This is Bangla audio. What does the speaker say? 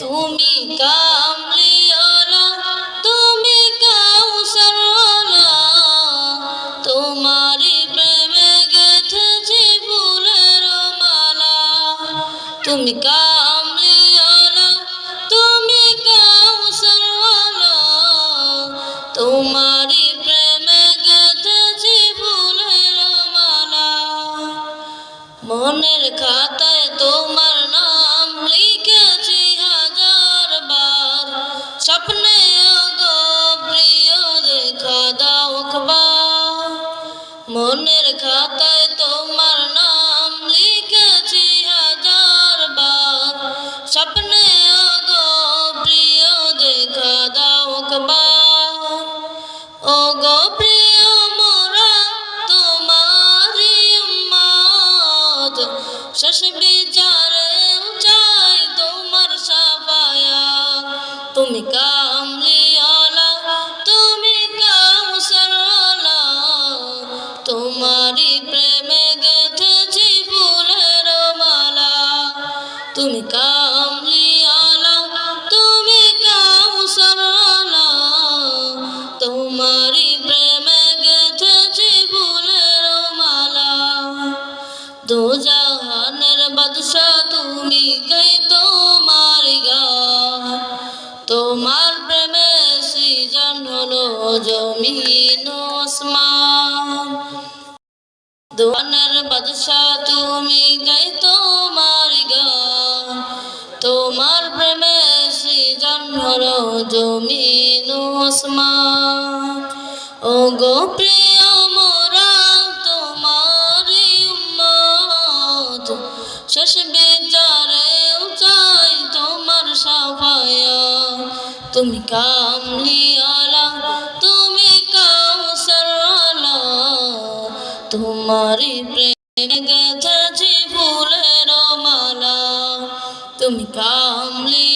তুমি কামলিওয়ালা, তুমি কাউসারওয়ালা, তোমারই প্রেমে গেঁথেছি ফুলের মালা। তুমি কামলিওয়ালা, তুমি কাউসারওয়ালা, তোমারই প্রেমে গেঁথেছি ফুলের মালা। মনের খাতায় তোমার নাম লিখেছি হাজার বার, স্বপ্নে গো প্রিয় দেখা দাও একবার। মনের খাতায় তোমার নাম লিখেছি হাজার বার, স্বপ্নে গো প্রিয় দেখা দাও একবার। ও গো প্রিয় মোরা তোমারি উম্মত, শেষ বিচারেও চাই তোমার শাফায়াত। তুমি কামলিওয়ালা, তুমি কাউসারওয়ালা, তোমারই প্রেমে গেঁথেছি ফুলের মালা। তুমি কামলিওয়ালা, তুমি কাউসারওয়ালা, তোমারই প্রেমে গেঁথেছি ফুলের মালা। দো জাহানের বাদশা তুমি, গাই তোমার গান, তোমার প্রেমে সৃজন হলো জমিন ও আসমান। দো জাহানের বাদশা তুমি, গাই তোমার গান, তোমার প্রেমে সৃজন হলো জমিন ও আসমান। ও গো প্রিয় মোরা তোমারি উম্মত, শেষ বিচারেও চাই তোমার শাফায়াত। তুমি কামলিওয়ালা, তুমি কাউসারওয়ালা, তোমারই প্রেমে গেঁথেছি ফুলের মালা। তুমি কামলি